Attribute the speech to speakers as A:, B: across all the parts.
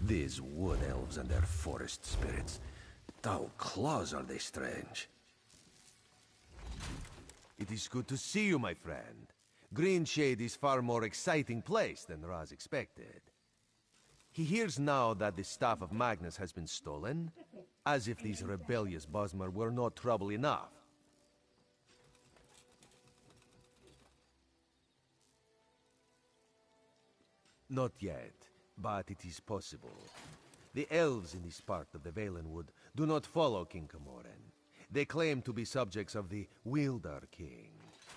A: These wood elves and their forest spirits. How close are they strange? It is good to see you, my friend. Greenshade is far more exciting place than Raz expected. He hears now that the Staff of Magnus has been stolen, as if these rebellious Bosmer were not trouble enough. Not yet, but it is possible. The elves in this part of the Valenwood do not follow King Camoran. They claim to be subjects of the Wielder King,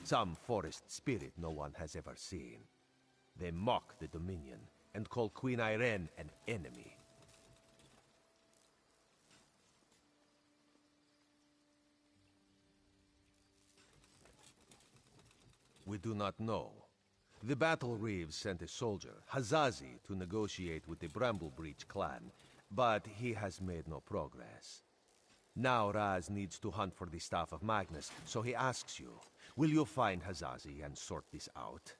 A: some forest spirit no one has ever seen. They mock the Dominion and call Queen Irene an enemy. We do not know. The Battle Reeves sent a soldier, Hazazi, to negotiate with the Bramblebreach clan, but he has made no progress. Now Raz needs to hunt for the Staff of Magnus, so he asks you, will you find Hazazi and sort this out?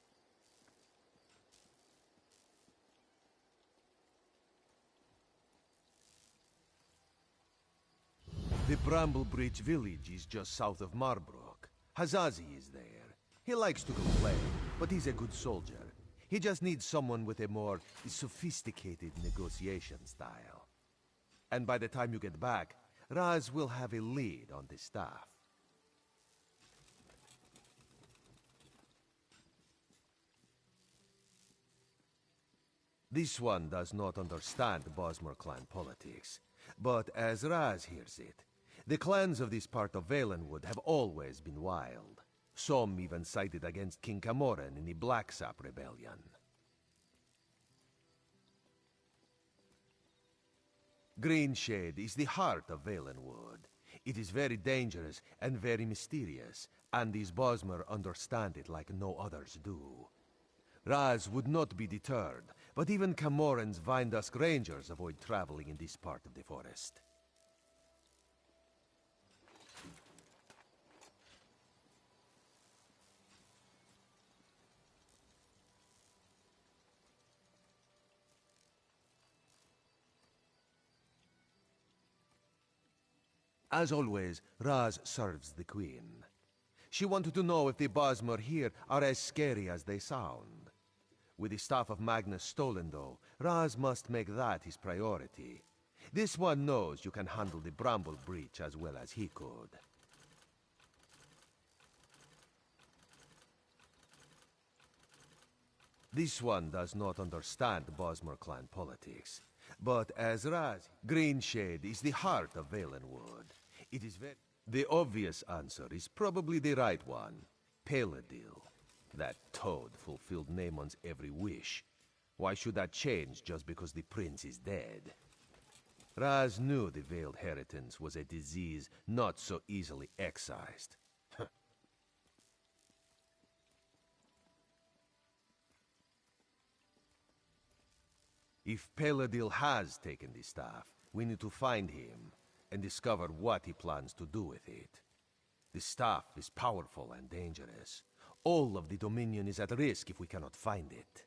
A: The Bramblebreach village is just south of Marbrook. Hazazi is there. He likes to go play, but he's a good soldier. He just needs someone with a more sophisticated negotiation style. And by the time you get back, Raz will have a lead on the staff. This one does not understand Bosmer clan politics, but as Raz hears it, the clans of this part of Valenwood have always been wild. Some even sided against King Camoran in the Blacksap Rebellion. Greenshade is the heart of Valenwood. It is very dangerous and very mysterious, and these Bosmer understand it like no others do. Raz would not be deterred, but even Camoran's Vindusk Rangers avoid traveling in this part of the forest. As always, Raz serves the Queen. She wanted to know if the Bosmer here are as scary as they sound. With the Staff of Magnus stolen, though, Raz must make that his priority. This one knows you can handle the Bramble Breach as well as he could. This one does not understand Bosmer clan politics. But as Raz, Greenshade is the heart of Valenwood. It is very... The obvious answer is probably the right one. Paladil. That toad fulfilled Naaman's every wish. Why should that change just because the prince is dead? Raz knew the veiled heritance was a disease not so easily excised. If Paladil has taken the staff, we need to find him and discover what he plans to do with it. The staff is powerful and dangerous. All of the Dominion is at risk if we cannot find it.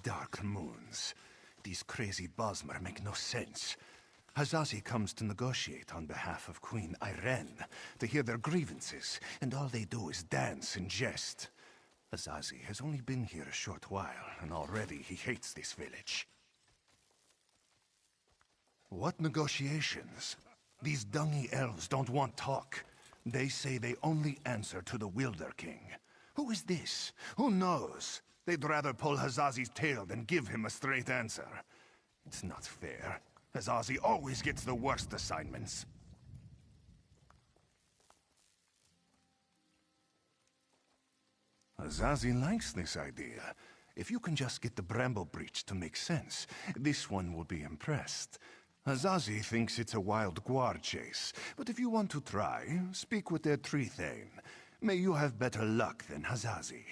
B: dark moons. These crazy Bosmer make no sense. Hazazi comes to negotiate on behalf of Queen Irene to hear their grievances, and all they do is dance and jest. Hazazi has only been here a short while, and already he hates this village. What negotiations? These dungy elves don't want talk. They say they only answer to the Wilder King. Who is this? Who knows? They'd rather pull Hazazi's tail than give him a straight answer. It's not fair. Hazazi always gets the worst assignments. Hazazi likes this idea. If you can just get the Bramble Breach to make sense, this one will be impressed. Hazazi thinks it's a wild guar chase, but if you want to try, speak with their tree thane. May you have better luck than Hazazi.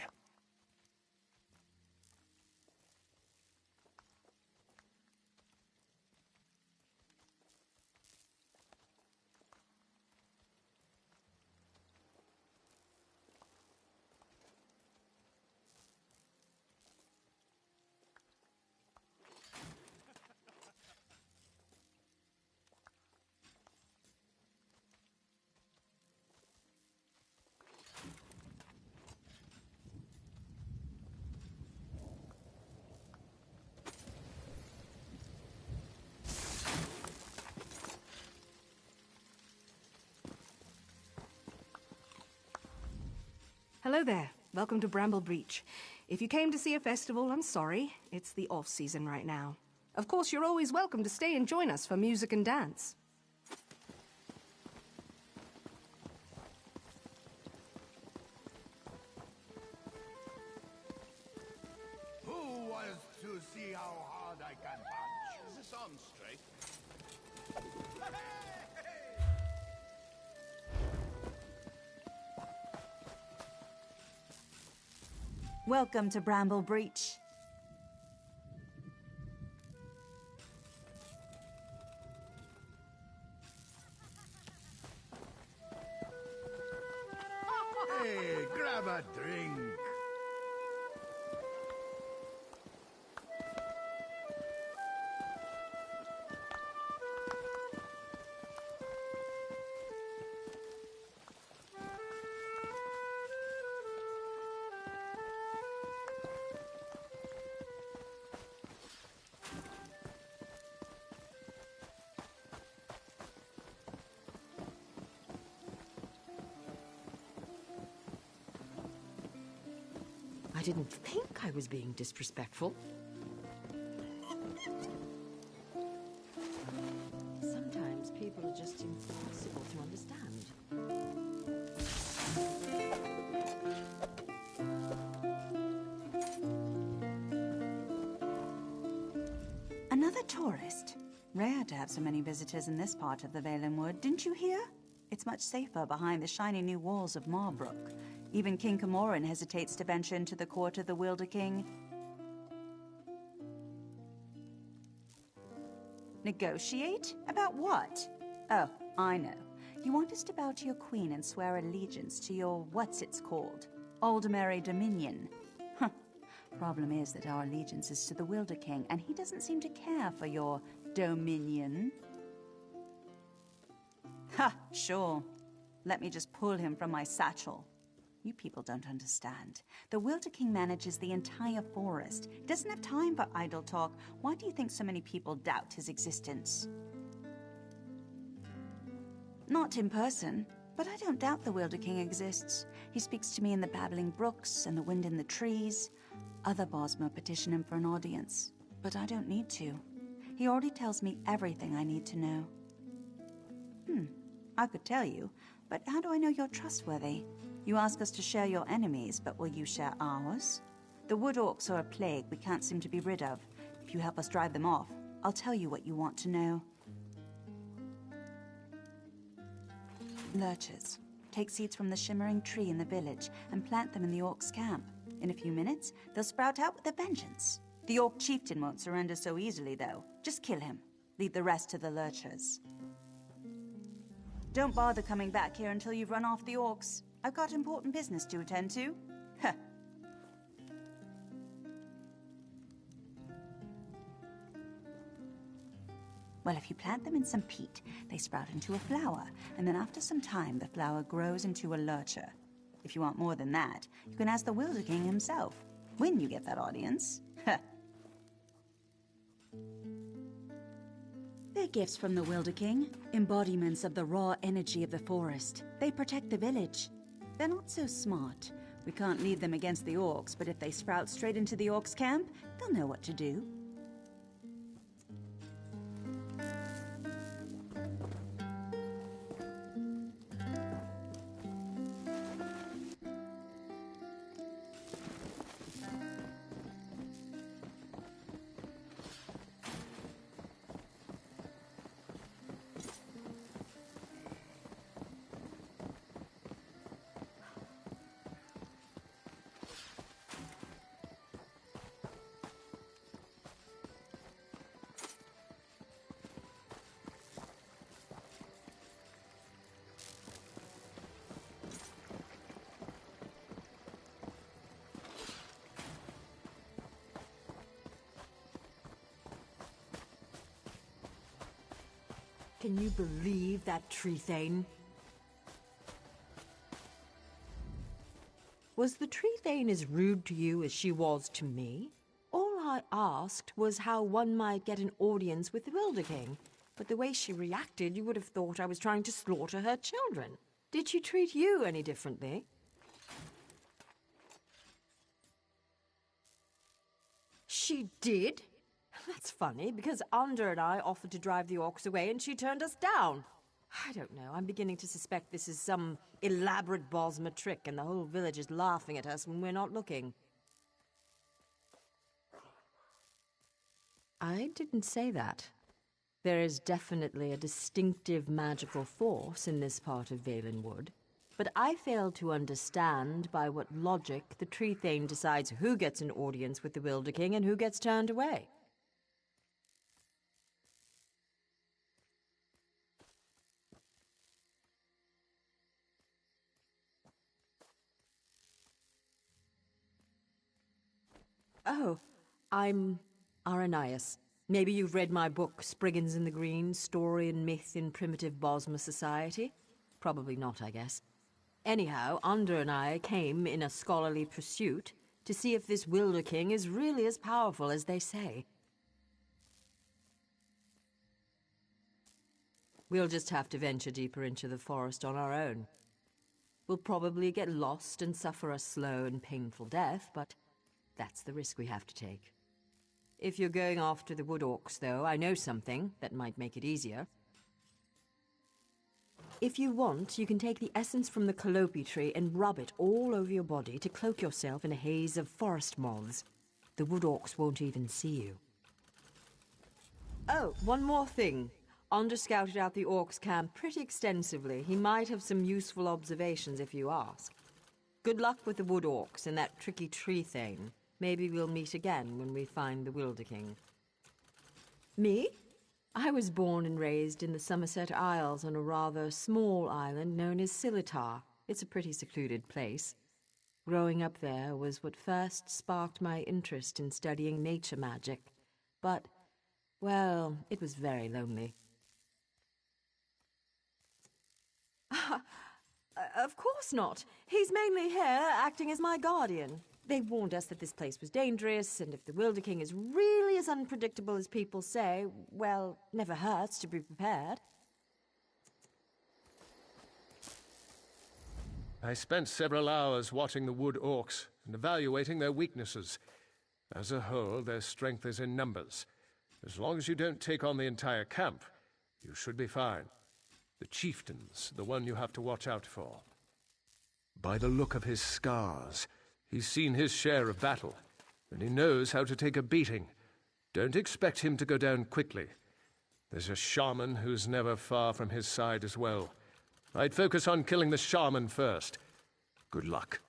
C: Hello there. Welcome to Bramble Breach. If you came to see a festival, I'm sorry. It's the off-season right now. Of course, you're always welcome to stay and join us for music and dance.
D: Who wants to see how hard I can punch? Is this arm straight?
E: Welcome to Bramble Breach.
D: Hey, grab a drink.
F: I didn't think I was being disrespectful. Sometimes people are just impossible to understand.
E: Another tourist. Rare to have so many visitors in this part of the Valen Wood, didn't you hear? It's much safer behind the shiny new walls of Marbrook. Even King Camoran hesitates to venture into the court of the Wilder King. Negotiate? About what? Oh, I know. You want us to bow to your queen and swear allegiance to your what's-it's-called? Aldermary Dominion. Huh. Problem is that our allegiance is to the Wilder King, and he doesn't seem to care for your dominion. Ha! Sure. Let me just pull him from my satchel. You people don't understand. The Wilder King manages the entire forest. He doesn't have time for idle talk. Why do you think so many people doubt his existence? Not in person, but I don't doubt the Wilder King exists. He speaks to me in the babbling brooks and the wind in the trees. Other Bosmer petition him for an audience, but I don't need to. He already tells me everything I need to know. I could tell you, but how do I know you're trustworthy? You ask us to share your enemies, but will you share ours? The wood orcs are a plague we can't seem to be rid of. If you help us drive them off, I'll tell you what you want to know. Lurchers. Take seeds from the shimmering tree in the village and plant them in the orcs' camp. In a few minutes, they'll sprout out with a vengeance. The orc chieftain won't surrender so easily, though. Just kill him. Leave the rest to the lurchers. Don't bother coming back here until you've run off the orcs. I've got important business to attend to. Huh. Well, if you plant them in some peat, they sprout into a flower, and then after some time, the flower grows into a lurcher. If you want more than that, you can ask the Wilder King himself, when you get that audience. They're gifts from the Wilder King, embodiments of the raw energy of the forest. They protect the village. They're not so smart. We can't lead them against the orcs, but if they sprout straight into the orcs' camp, they'll know what to do.
F: Can you believe that tree thane? Was the tree thane as rude to you as she was to me? All I asked was how one might get an audience with the Wilder King, but the way she reacted, you would have thought I was trying to slaughter her children. Did she treat you any differently? She did? That's funny, because Under and I offered to drive the orcs away and she turned us down. I don't know, I'm beginning to suspect this is some elaborate Bosmer trick and the whole village is laughing at us when we're not looking. I didn't say that. There is definitely a distinctive magical force in this part of Valenwood, but I fail to understand by what logic the tree thane decides who gets an audience with the Wilder King and who gets turned away. Oh, I'm Aranias. Maybe you've read my book, Spriggans in the Green, Story and Myth in Primitive Bosmer Society? Probably not, I guess. Anyhow, Under and I came in a scholarly pursuit to see if this Wilder King is really as powerful as they say. We'll just have to venture deeper into the forest on our own. We'll probably get lost and suffer a slow and painful death, but that's the risk we have to take. If you're going after the wood orcs, though, I know something that might make it easier. If you want, you can take the essence from the calliope tree and rub it all over your body to cloak yourself in a haze of forest moths. The wood orcs won't even see you. Oh, one more thing. Onder scouted out the orcs' camp pretty extensively. He might have some useful observations if you ask. Good luck with the wood orcs and that tricky tree thane. Maybe we'll meet again when we find the Wilder King. Me? I was born and raised in the Somerset Isles on a rather small island known as Silitar. It's a pretty secluded place. Growing up there was what first sparked my interest in studying nature magic. But, well, it was very lonely. Of course not. He's mainly here acting as my guardian. They warned us that this place was dangerous, and if the Wilder King is really as unpredictable as people say, well, never hurts to be prepared.
G: I spent several hours watching the wood orcs and evaluating their weaknesses. As a whole, their strength is in numbers. As long as you don't take on the entire camp, you should be fine. The chieftain's the one you have to watch out for. By the look of his scars, he's seen his share of battle, and he knows how to take a beating. Don't expect him to go down quickly. There's a shaman who's never far from his side as well. I'd focus on killing the shaman first. Good luck.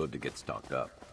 H: good to get stocked up.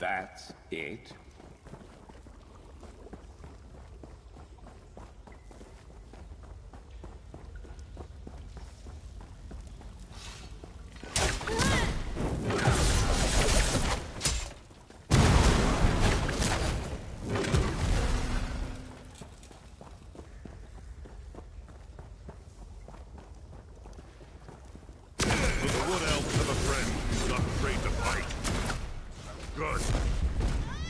H: That's it?
D: Wood elves have a friend who's not afraid to fight. Good.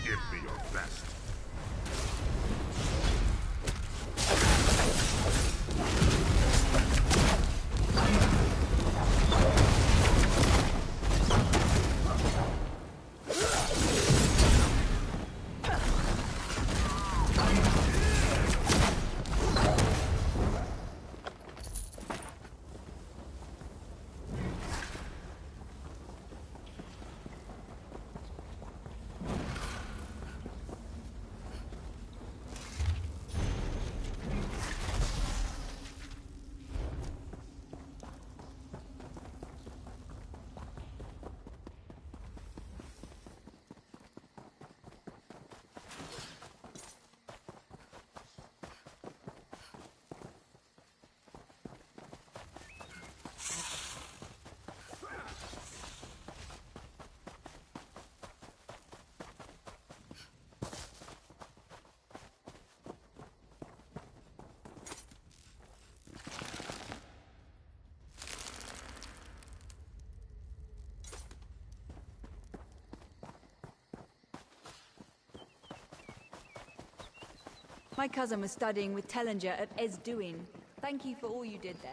D: Give me
I: My cousin was studying with Tellinger at Esduin. Thank you for all you did there.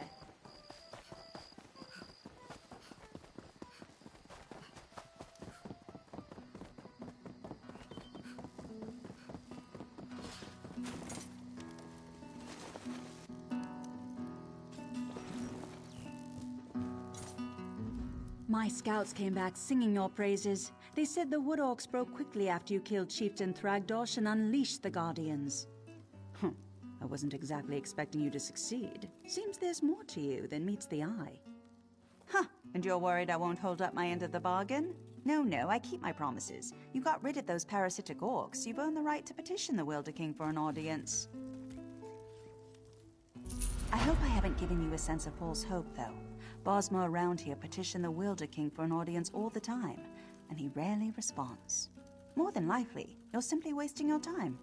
E: My scouts came back singing your praises. They said the Wood Orcs broke quickly after you killed Chieftain Thragdosh and unleashed the Guardians. I wasn't exactly expecting you to succeed. Seems there's more to you than meets the eye. And you're worried I won't hold up my end of the bargain? No, I keep my promises. You got rid of those parasitic orcs. You've earned the right to petition the Wilder King for an audience. I hope I haven't given you a sense of false hope, though. Bosma around here petition the Wilder King for an audience all the time, and he rarely responds. More than likely, you're simply wasting your time.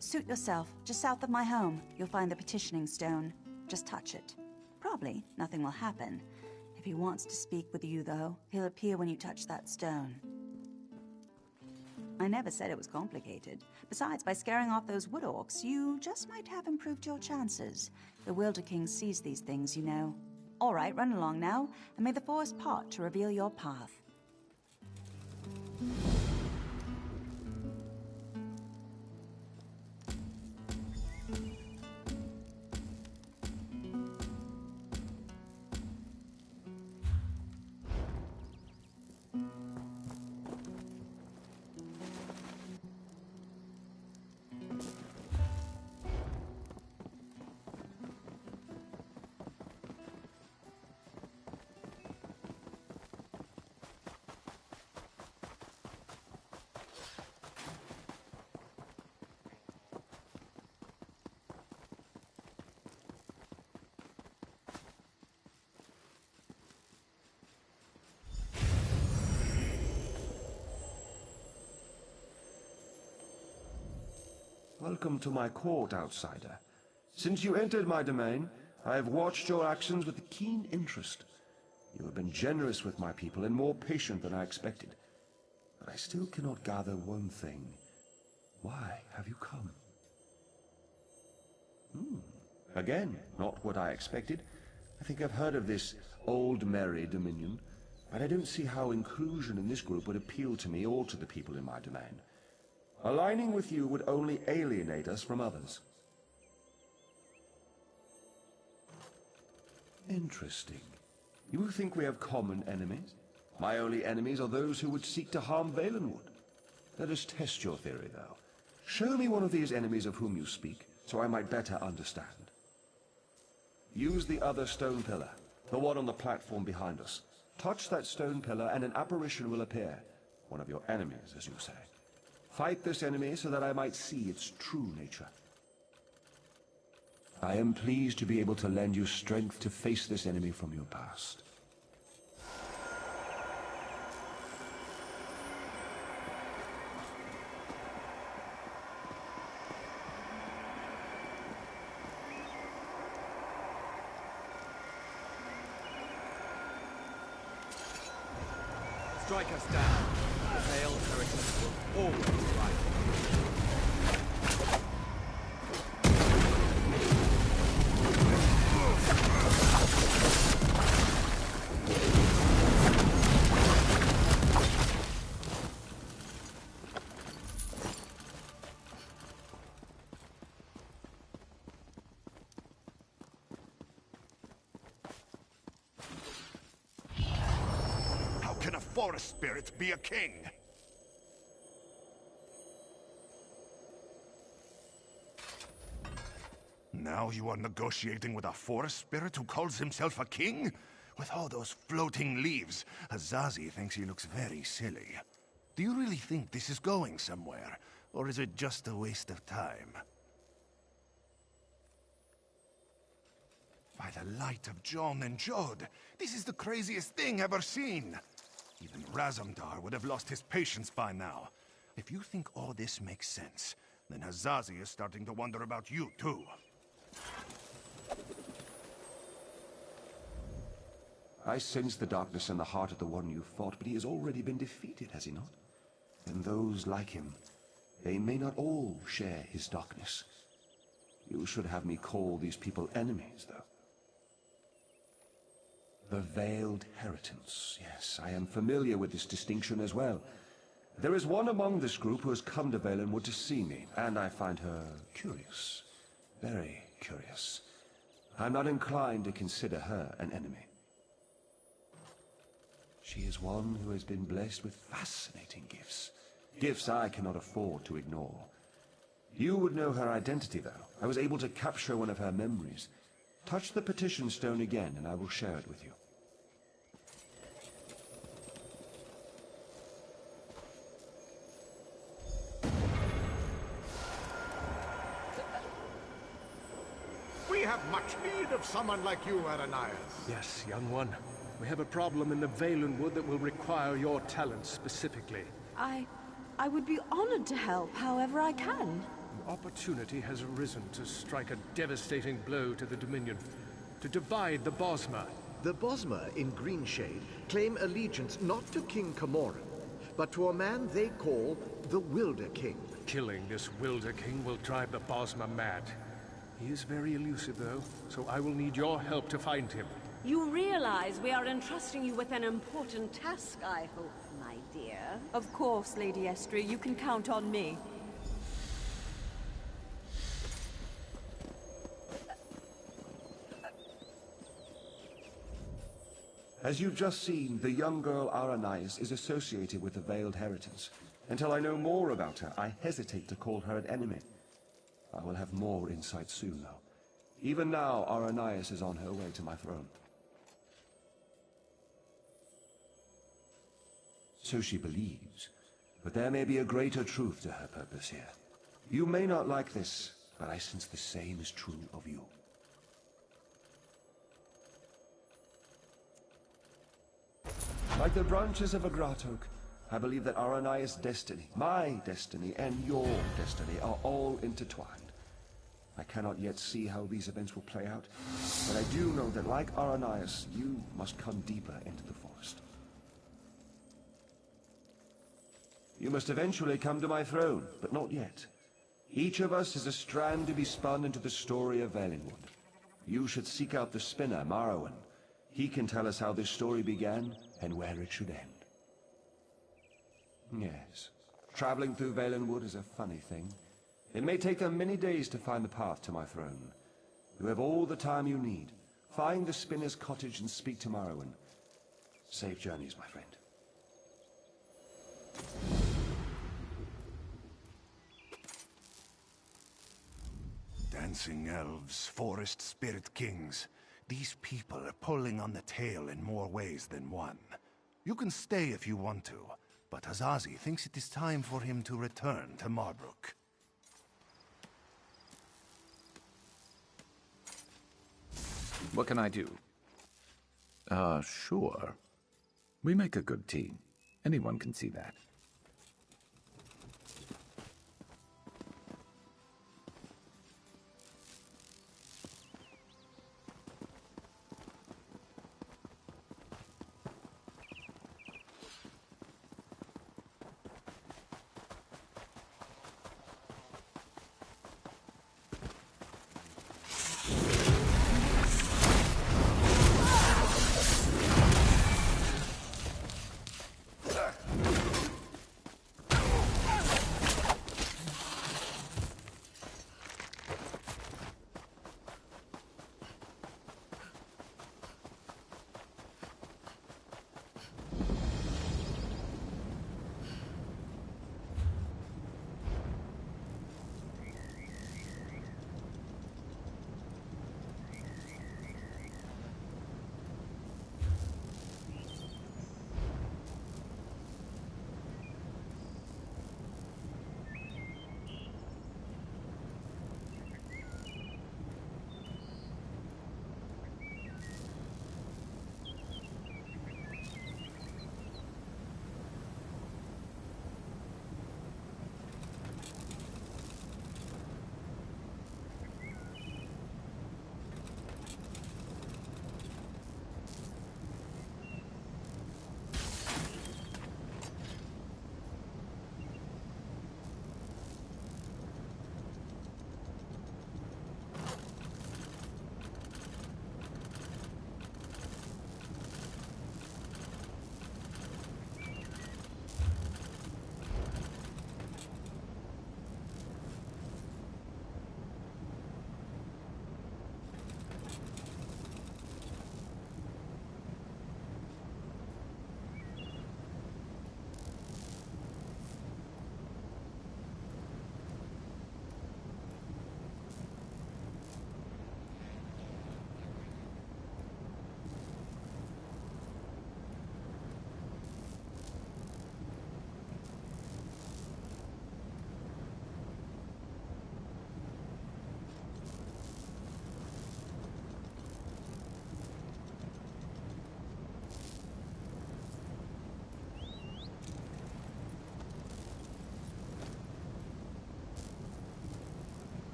E: Suit yourself. Just south of my home, you'll find the petitioning stone. Just touch it. Probably nothing will happen. If he wants to speak with you, though, he'll appear when you touch that stone. I never said it was complicated. Besides, by scaring off those wood orcs, you just might have improved your chances. The Wilder King sees these things, you know. All right, run along now, and may the forest part to reveal your path.
J: Welcome to my court, outsider. Since you entered my domain, I have watched your actions with keen interest. You have been generous with my people and more patient than I expected. But I still cannot gather one thing. Why have you come? Again, not what I expected. I think I've heard of this Old Merry Dominion, but I don't see how inclusion in this group would appeal to me or to the people in my domain. Aligning with you would only alienate us from others. Interesting. You think we have common enemies? My only enemies are those who would seek to harm Valenwood. Let us test your theory, though. Show me one of these enemies of whom you speak, so I might better understand. Use the other stone pillar, the one on the platform behind us. Touch that stone pillar and an apparition will appear. One of your enemies, as you say. Fight this enemy so that I might see its true nature. I am pleased to be able to lend you strength to face this enemy from your past.
A: Strike us down. The veiled heretics will always rise.
B: How can a forest spirit be a king? Now you are negotiating with a forest spirit who calls himself a king? With all those floating leaves, Azazi thinks he looks very silly. Do you really think this is going somewhere? Or is it just a waste of time? By the light of Jon and Jod, this is the craziest thing ever seen. Even Razumdar would have lost his patience by now. If you think all this makes sense, then Azazi is starting to wonder about you too.
J: I sense the darkness in the heart of the one you fought, but he has already been defeated, has he not? And those like him, They may not all share his darkness. You should have me call these people enemies, though. The Veiled Heritance. Yes, I am familiar with this distinction as well. There is one among this group who has come to Valenwood to see me, and I find her curious. Very curious. I'm not inclined to consider her an enemy. She is one who has been blessed with fascinating gifts. Gifts I cannot afford to ignore. You would know her identity, though. I was able to capture one of her memories. Touch the petition stone again, and I will share it with you.
D: We have much need of someone like you, Aranias.
G: Yes, young one. We have a problem in the Valenwood that will require your talents specifically.
F: I would be honored to help however I can.
G: An opportunity has arisen to strike a devastating blow to the Dominion, to divide the Bosmer.
K: The Bosmer in Greenshade claim allegiance not to King Camoran, but to a man they call the Wilder King.
G: Killing this Wilder King will drive the Bosmer mad. He is very elusive, though, so I will need your help to find him.
L: You realize we are entrusting you with an important task, I hope, my dear.
F: Of course, Lady Estrie, you can count on me.
J: As you've just seen, the young girl Aranias is associated with the Veiled Heritance. Until I know more about her, I hesitate to call her an enemy. I will have more insight soon, though. Even now, Aranias is on her way to my throne. So she believes, but there may be a greater truth to her purpose here. You may not like this, but I sense the same is true of you. Like the branches of a grat oak, I believe that Aranias' destiny, my destiny, and your destiny are all intertwined. I cannot yet see how these events will play out, but I do know that like Aranias, you must come deeper into the forest. You must eventually come to my throne, but not yet. Each of us is a strand to be spun into the story of Valenwood. You should seek out the spinner, Marrowan. He can tell us how this story began and where it should end. Yes, traveling through Valenwood is a funny thing. It may take them many days to find the path to my throne. You have all the time you need. Find the spinner's cottage and speak to Marrowan. Safe journeys, my friend.
B: Dancing elves, forest spirit kings. These people are pulling on the tail in more ways than one. You can stay if you want to, but Azazi thinks it is time for him to return to Marbrook.
H: What can I do? Sure. We make a good team. Anyone can see that.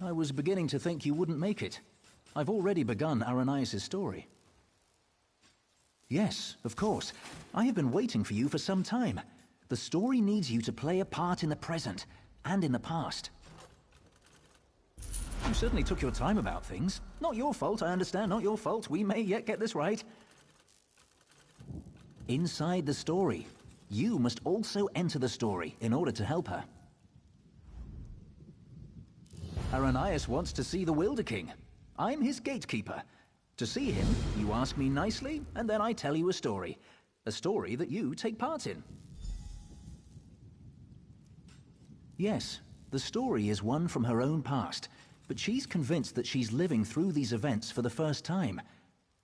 M: I was beginning to think you wouldn't make it. I've already begun Aranias' story. Yes, of course. I have been waiting for you for some time. The story needs you to play a part in the present and in the past. You certainly took your time about things. Not your fault, I understand, not your fault. We may yet get this right. Inside the story, you must also enter the story in order to help her. Aranias wants to see the Wilder King. I'm his gatekeeper. To see him, you ask me nicely, and then I tell you a story. A story that you take part in. Yes, the story is one from her own past, but she's convinced that she's living through these events for the first time.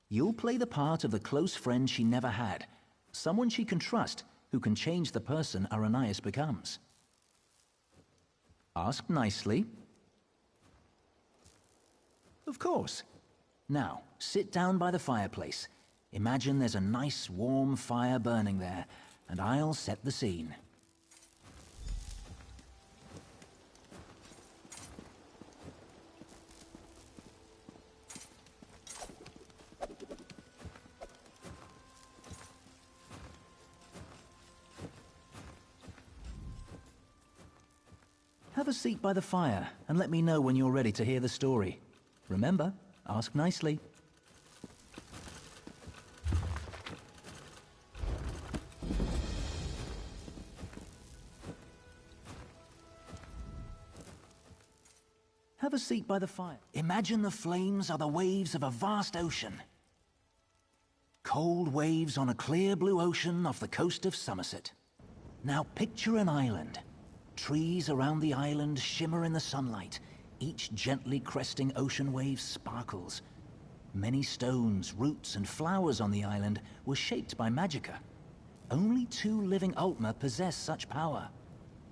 M: You'll play the part of the close friend she never had, someone she can trust who can change the person Aranias becomes. Ask nicely. Of course. Now, sit down by the fireplace. Imagine there's a nice warm fire burning there, and I'll set the scene. Have a seat by the fire, and let me know when you're ready to hear the story. Remember, ask nicely. Have a seat by the fire. Imagine the flames are the waves of a vast ocean. Cold waves on a clear blue ocean off the coast of Somerset. Now picture an island. Trees around the island shimmer in the sunlight. Each gently cresting ocean wave sparkles. Many stones, roots, and flowers on the island were shaped by Magicka. Only 2 living Altmer possess such power.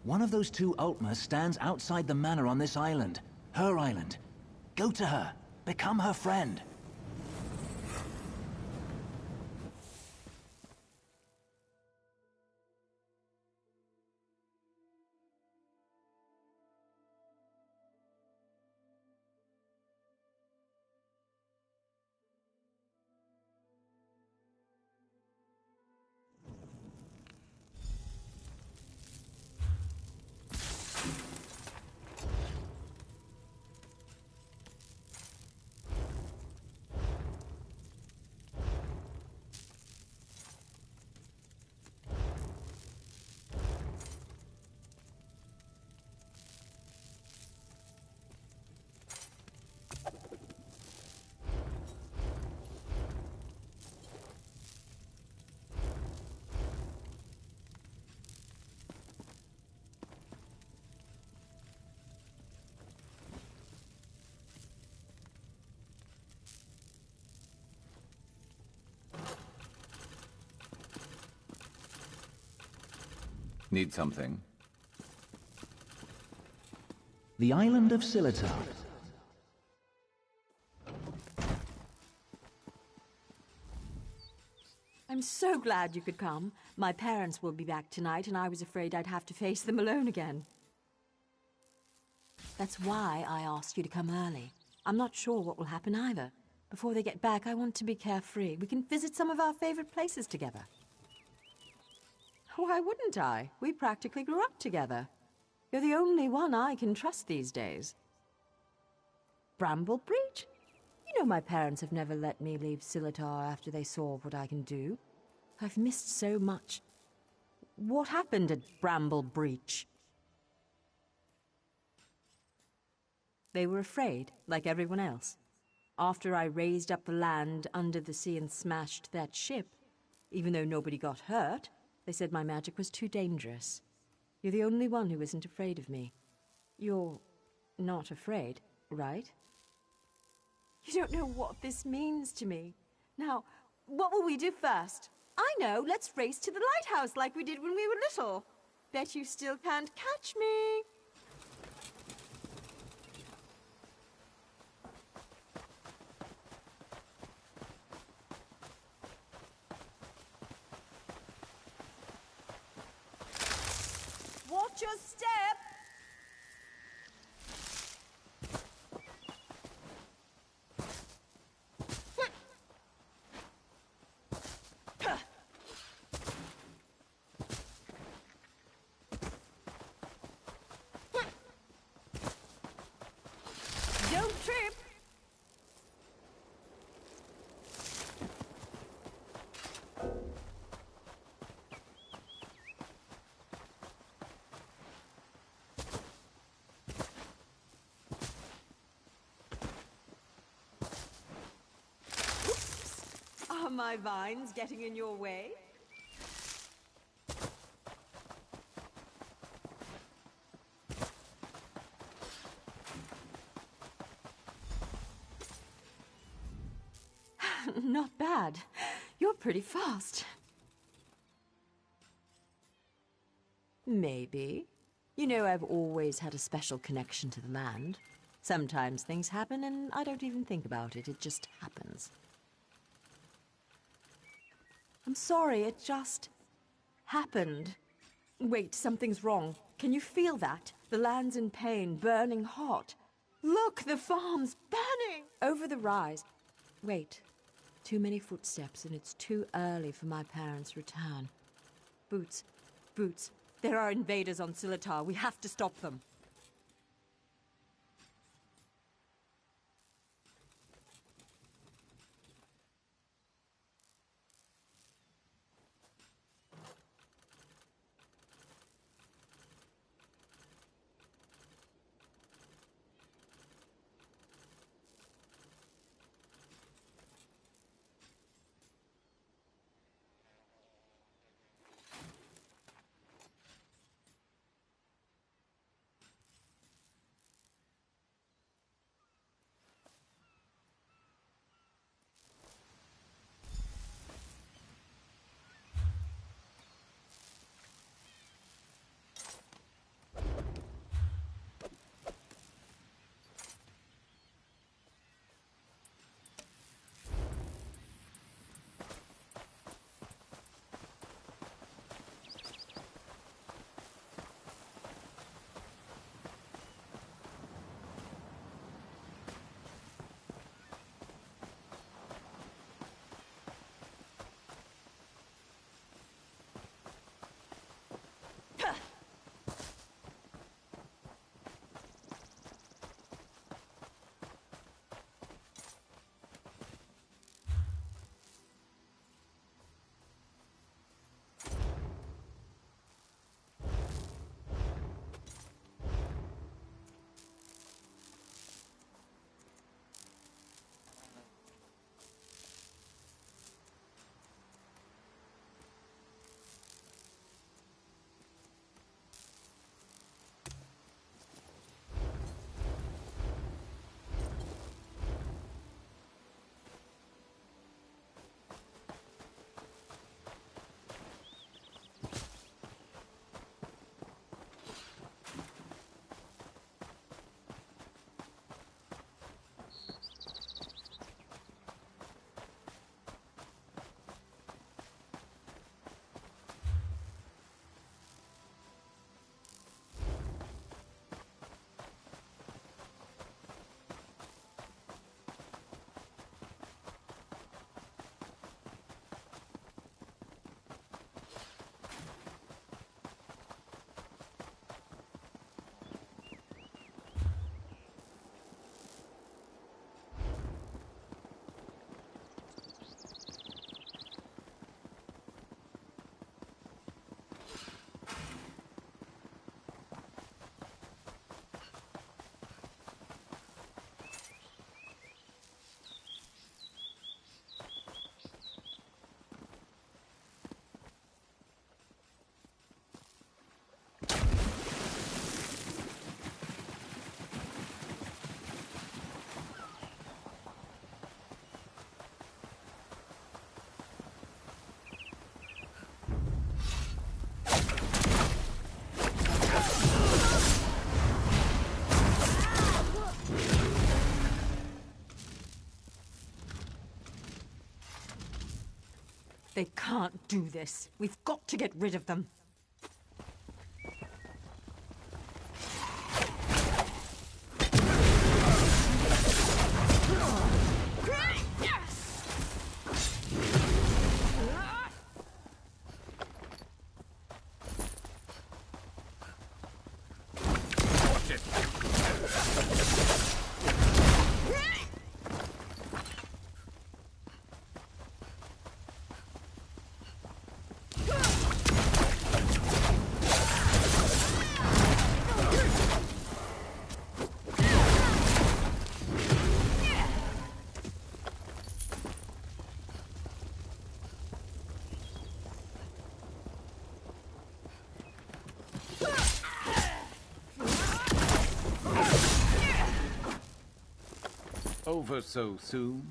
M: One of those 2 Altmer stands outside the manor on this island. Her island. Go to her. Become her friend.
H: Need something?
M: The island of Silitar.
F: I'm so glad you could come. My parents will be back tonight, and I was afraid I'd have to face them alone again. That's why I asked you to come early. I'm not sure what will happen either. Before they get back, I want to be carefree. We can visit some of our favorite places together. Why wouldn't I? We practically grew up together. You're the only one I can trust these days. Bramble Breach? You know my parents have never let me leave Silitar after they saw what I can do. I've missed so much. What happened at Bramble Breach? They were afraid, like everyone else. After I raised up the land under the sea and smashed that ship, even though nobody got hurt, they said my magic was too dangerous. You're the only one who isn't afraid of me. You're not afraid, right? You don't know what this means to me. Now, what will we do first? I know, let's race to the lighthouse like we did when we were little. Bet you still can't catch me. Watch your step! Are my vines getting in your way? Not bad. You're pretty fast. Maybe. You know, I've always had a special connection to the land. Sometimes things happen and I don't even think about it. It just happens. I'm sorry, it just happened. Wait, something's wrong. Can you feel that? The land's in pain, burning hot. Look, the farm's burning! Over the rise. Wait. Too many footsteps, and it's too early for my parents' return. Boots. Boots. There are invaders on Silitar. We have to stop them. They can't do this. We've got to get rid of them.
N: over so soon?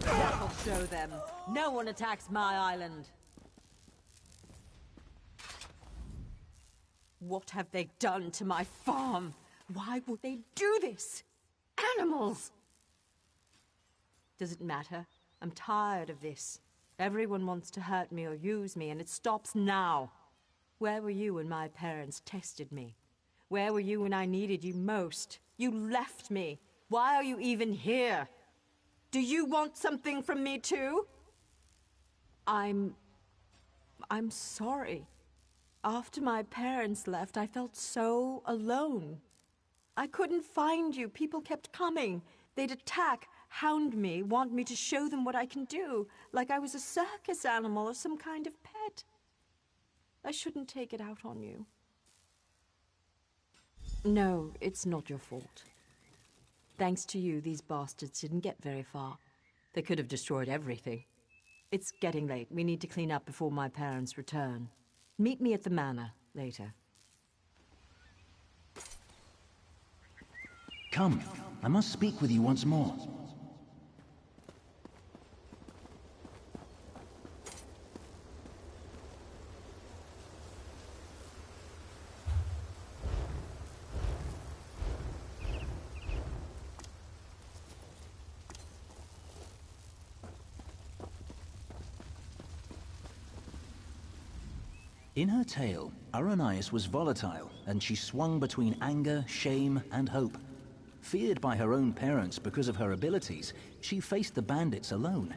F: That'll show them. No one attacks my island. What have they done to my farm? Why would they do this? Animals! Does it matter? I'm tired of this. Everyone wants to hurt me or use me, and it stops now. Where were you when my parents tested me? Where were you when I needed you most? You left me. Why are you even here? Do you want something from me too? I'm sorry. After my parents left, I felt so alone. I couldn't find you. People kept coming. They'd attack, hound me, want me to show them what I can do, like I was a circus animal or some kind of pet. I shouldn't take it out on you. No, it's not your fault. Thanks to you, these bastards didn't get very far. They could have destroyed everything. It's getting late. We need to clean up before my parents return. Meet me at the manor later.
M: Come, I must speak with you once more. In her tale, Aranias was volatile, and she swung between anger, shame, and hope. Feared by her own parents because of her abilities, she faced the bandits alone.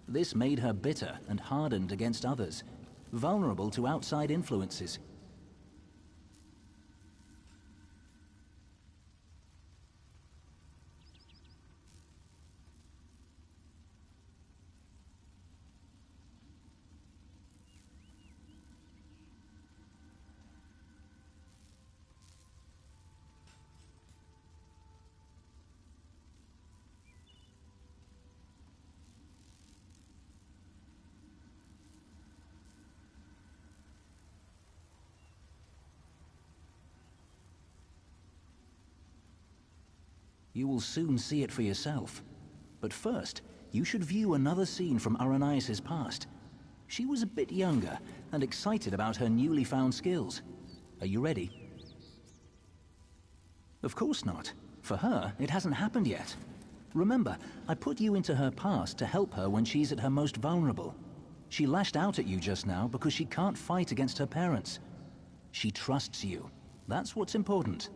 M: This made her bitter and hardened against others, vulnerable to outside influences. You will soon see it for yourself. But first, you should view another scene from Aranias' past. She was a bit younger and excited about her newly found skills. Are you ready? Of course not. For her, it hasn't happened yet. Remember, I put you into her past to help her when she's at her most vulnerable. She lashed out at you just now because she can't fight against her parents. She trusts you. That's what's important.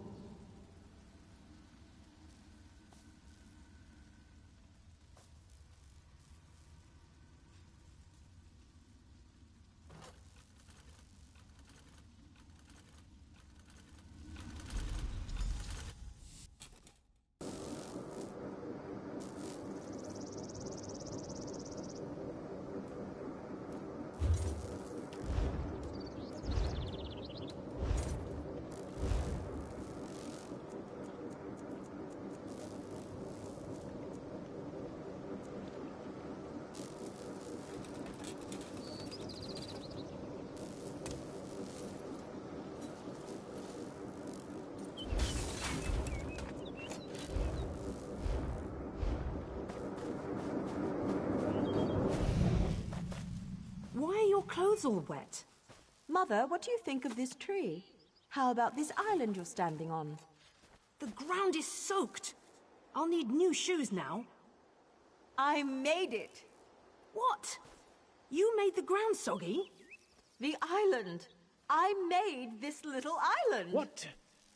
C: Clothes all wet.
F: Mother, what do you think of this tree? How about this island you're standing on?
C: The ground is soaked. I'll need new shoes now.
F: I made it.
C: What? You made the ground soggy?
F: The island. I made this little island.
O: What?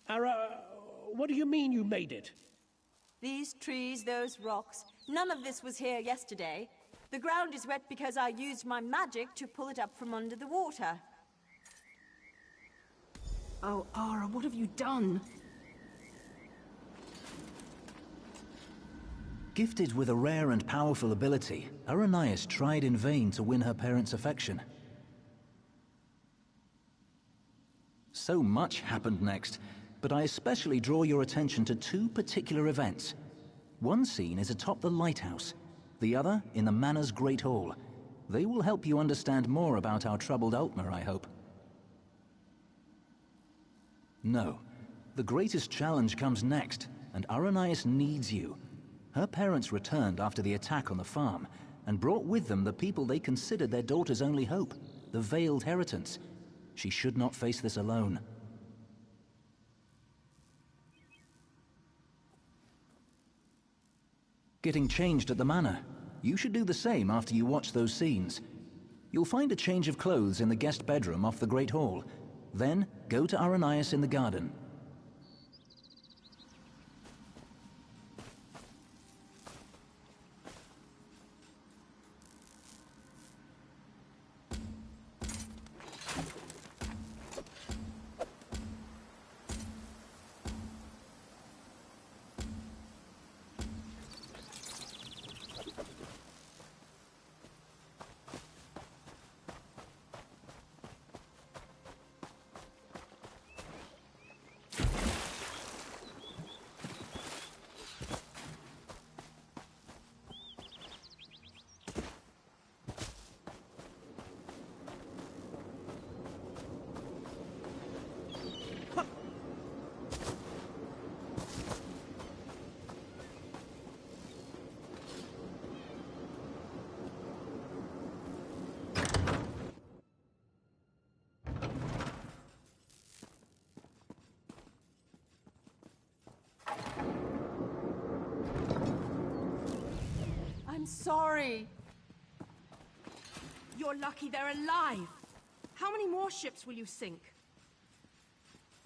O: What do you mean you made it?
F: These trees, those rocks. None of this was here yesterday. The ground is wet because I used my magic to pull it up from under the water.
C: Oh, Ara, what have you done?
M: Gifted with a rare and powerful ability, Aranias tried in vain to win her parents' affection. So much happened next, but I especially draw your attention to two particular events. One scene is atop the lighthouse, the other in the Manor's Great Hall. They will help you understand more about our troubled Altmer, I hope. No. The greatest challenge comes next, and Aranias needs you. Her parents returned after the attack on the farm, and brought with them the people they considered their daughter's only hope, the Veiled Heritance. She should not face this alone. Getting changed at the manor. You should do the same after you watch those scenes. You'll find a change of clothes in the guest bedroom off the Great Hall. Then, go to Aranias in the garden.
I: I'm sorry.
C: You're lucky they're alive. How many more ships will you sink?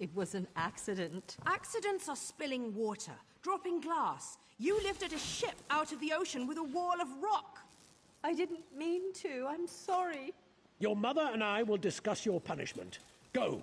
F: It was an accident.
C: Accidents are spilling water, dropping glass. You lifted a ship out of the ocean with a wall of rock.
F: I didn't mean to. I'm sorry.
O: Your mother and I will discuss your punishment. Go.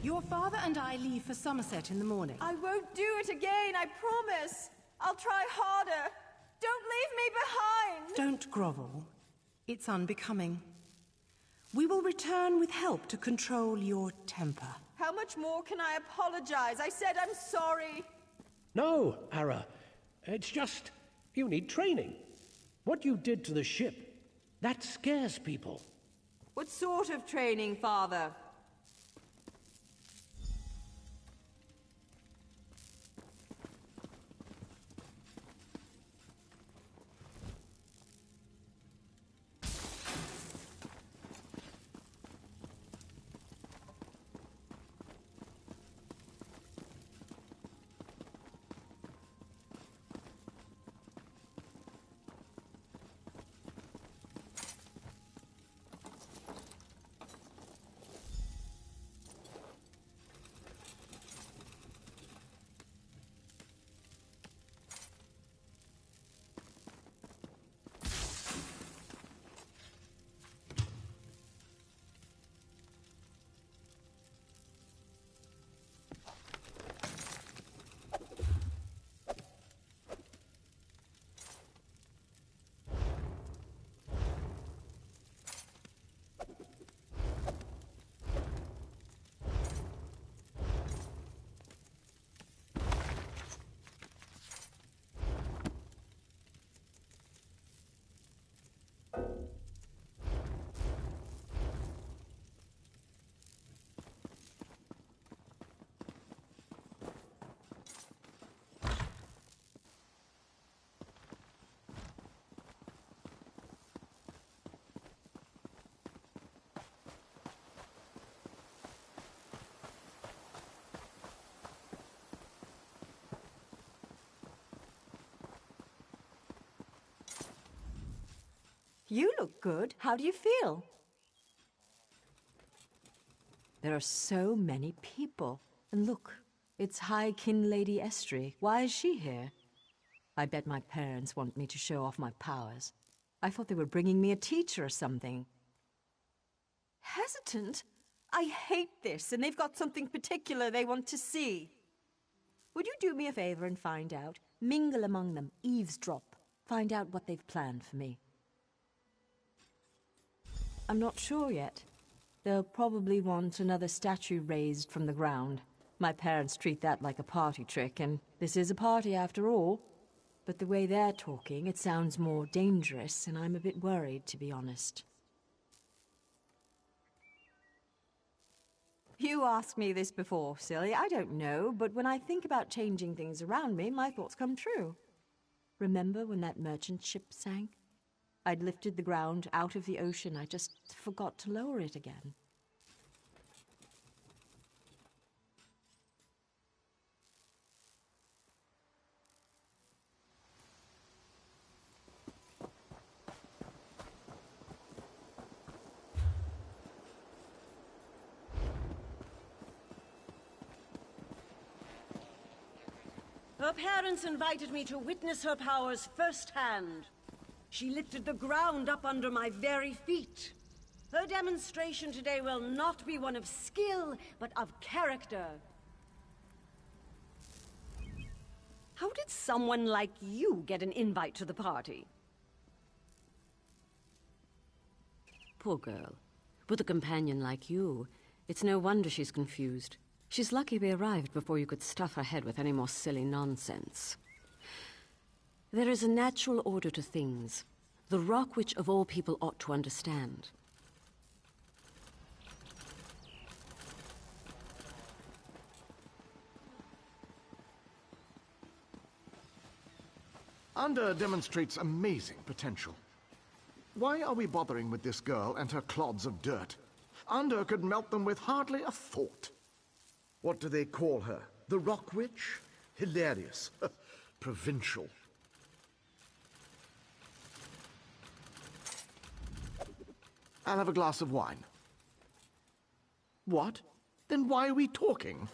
C: Your father and I leave for Somerset in the morning.
I: I won't do it again, I promise. I'll try harder. Don't leave me behind.
C: Don't grovel. It's unbecoming. We will return with help to control your temper.
I: How much more can I apologize? I said I'm sorry.
O: No, Ara. It's just, you need training. What you did to the ship, that scares people.
F: What sort of training, Father? You look good. How do you feel? There are so many people. And look, it's High Kin Lady Estrie. Why is she here? I bet my parents want me to show off my powers. I thought they were bringing me a teacher or something. Hesitant? I hate this, and they've got something particular they want to see. Would you do me a favor and find out? Mingle among them, eavesdrop. Find out what they've planned for me. I'm not sure yet. They'll probably want another statue raised from the ground. My parents treat that like a party trick, and this is a party after all. But the way they're talking, it sounds more dangerous, and I'm a bit worried, to be honest. You asked me this before, silly. I don't know, but when I think about changing things around me, my thoughts come true. Remember when that merchant ship sank? I'd lifted the ground out of the ocean. I just forgot to lower it again.
L: Her parents invited me to witness her powers firsthand. She lifted the ground up under my very feet. Her demonstration today will not be one of skill, but of character. How did someone like you get an invite to the party? Poor girl. With a companion like you, it's no wonder she's confused. She's lucky we arrived before you could stuff her head with any more silly nonsense. There is a natural order to things. The Rock Witch of all people ought to understand.
K: Anda demonstrates amazing potential. Why are we bothering with this girl and her clods of dirt? Anda could melt them with hardly a thought. What do they call her? The Rock Witch? Hilarious. Provincial. I'll have a glass of wine. What? Then why are we talking?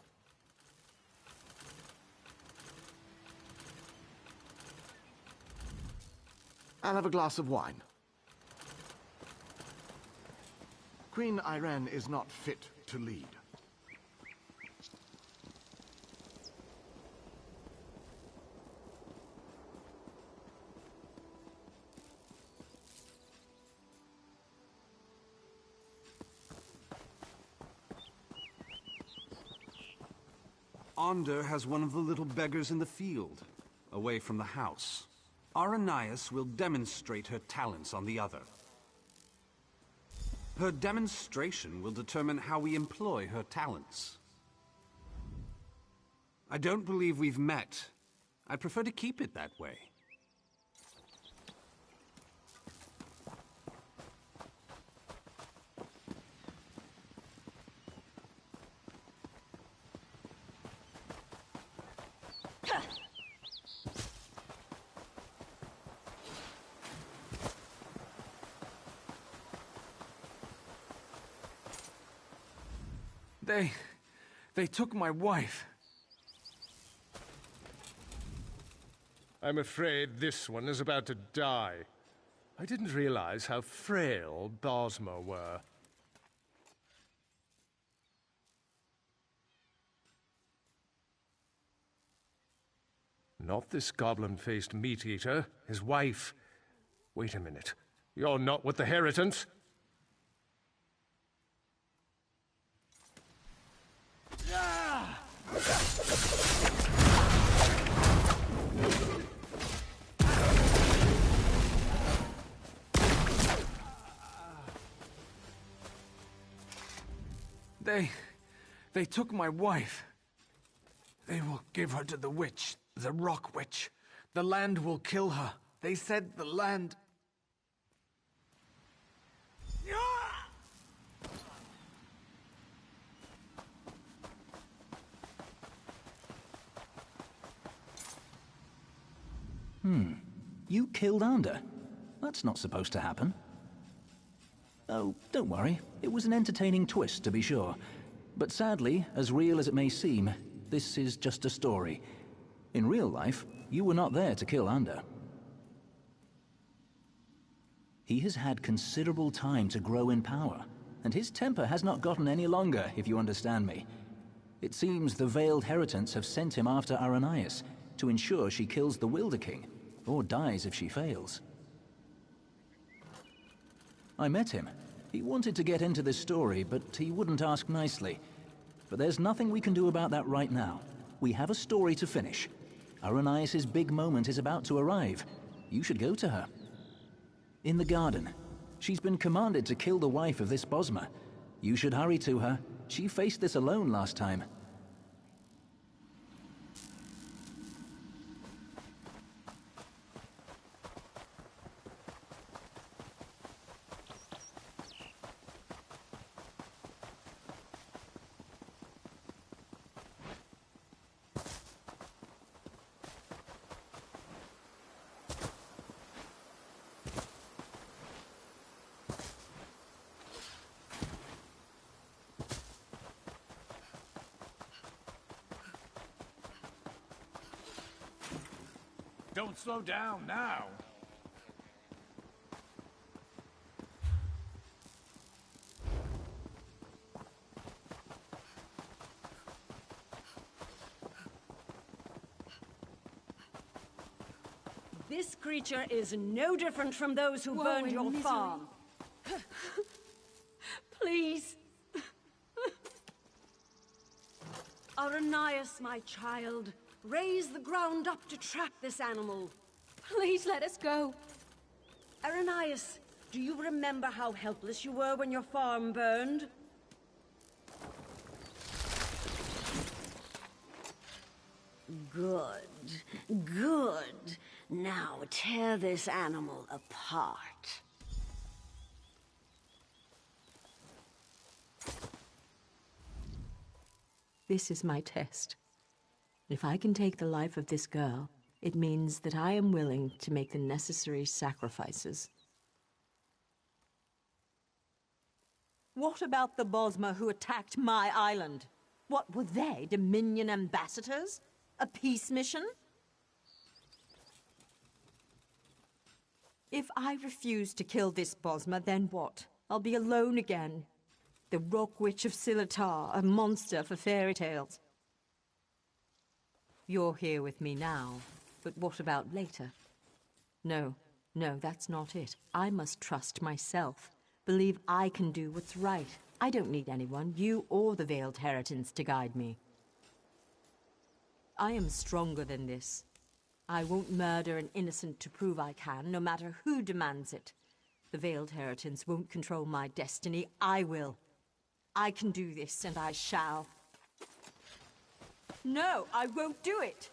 K: I'll have a glass of wine. Queen Irene is not fit to lead.
N: Anda has one of the little beggars in the field, away from the house. Aranias will demonstrate her talents on the other. Her demonstration will determine how we employ her talents. I don't believe we've met. I prefer to keep it that way.
P: They took my wife.
G: I'm afraid this one is about to die. I didn't realize how frail Bosmer were. Not this goblin-faced meat-eater, his wife. Wait a minute. You're not with the Heritants?
P: They took my wife. They will give her to the witch, the Rock Witch. The land will kill her. They said the land...
M: You killed Anda. That's not supposed to happen. Oh, don't worry. It was an entertaining twist, to be sure. But sadly, as real as it may seem, this is just a story. In real life, you were not there to kill Ander. He has had considerable time to grow in power, and his temper has not gotten any longer, if you understand me. It seems the Veiled Heritants have sent him after Aranias to ensure she kills the Wilder King, or dies if she fails. I met him. He wanted to get into this story, but he wouldn't ask nicely. But there's nothing we can do about that right now. We have a story to finish. Aranias' big moment is about to arrive. You should go to her. In the garden. She's been commanded to kill the wife of this Bosmer. You should hurry to her. She faced this alone last time.
D: Don't slow down now.
L: This creature is no different from those who burned your farm. Please. Aranias, my child, raise the ground up to trap this animal. Please let us go. Aranias, do you remember how helpless you were when your farm burned? Good. Good. Now tear this animal apart.
F: This is my test. If I can take the life of this girl, it means that I am willing to make the necessary sacrifices. What about the Bosmer who attacked my island? What were they, Dominion ambassadors? A peace mission? If I refuse to kill this Bosmer, then what? I'll be alone again. The Rock Witch of Silitar, a monster for fairy tales. You're here with me now, but what about later? No, that's not it. I must trust myself. Believe I can do what's right. I don't need anyone, you or the Veiled Heritants, to guide me. I am stronger than this. I won't murder an innocent to prove I can, no matter who demands it. The Veiled Heritants won't control my destiny. I will. I can do this, and I shall. No, I won't do it!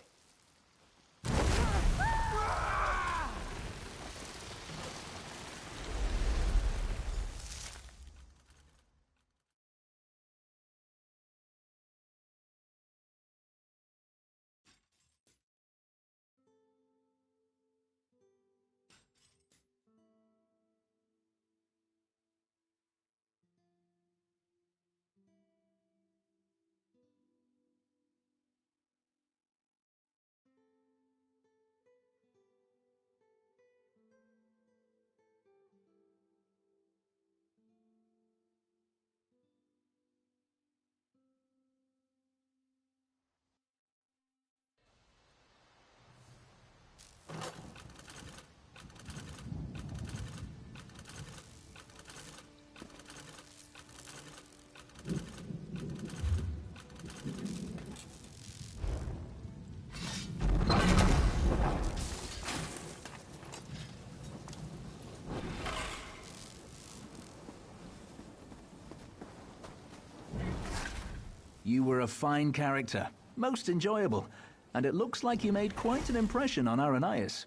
M: You were a fine character, most enjoyable, and it looks like you made quite an impression on Aranias.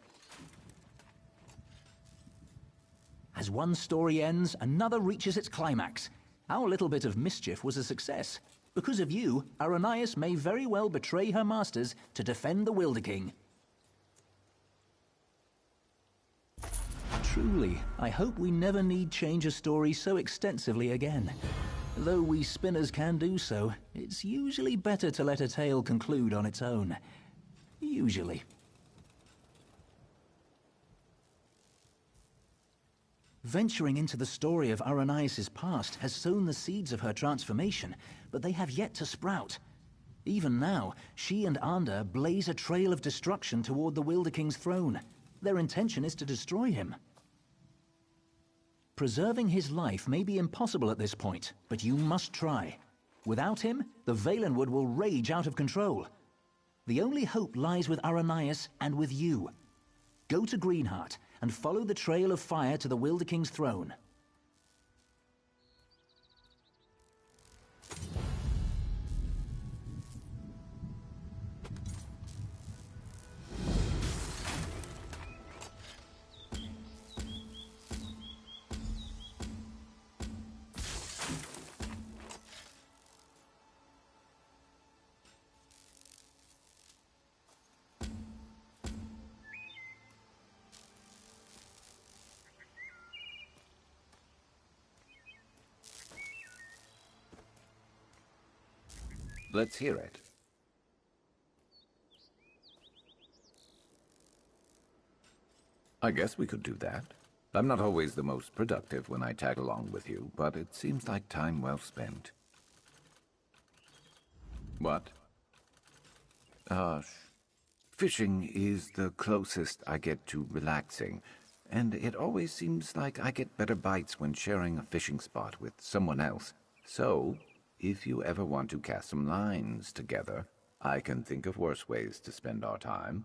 M: As one story ends, another reaches its climax. Our little bit of mischief was a success. Because of you, Aranias may very well betray her masters to defend the Wilder King. Truly, I hope we never need change a story so extensively again. Though we spinners can do so, it's usually better to let a tale conclude on its own. Usually. Venturing into the story of Aranias' past has sown the seeds of her transformation, but they have yet to sprout. Even now, she and Ander blaze a trail of destruction toward the Wilder King's throne. Their intention is to destroy him. Preserving his life may be impossible at this point, but you must try. Without him, the Valenwood will rage out of control. The only hope lies with Aranias and with you. Go to Greenheart and follow the trail of fire to the Wilder King's throne.
H: Let's hear it. I guess we could do that. I'm not always the most productive when I tag along with you, but it seems like time well spent. What? Fishing is the closest I get to relaxing, and it always seems like I get better bites when sharing a fishing spot with someone else. So, if you ever want to cast some lines together, I can think of worse ways to spend our time.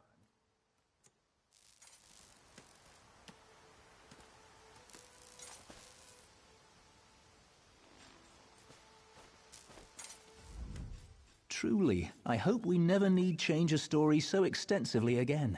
M: Truly, I hope we never need change a story so extensively again.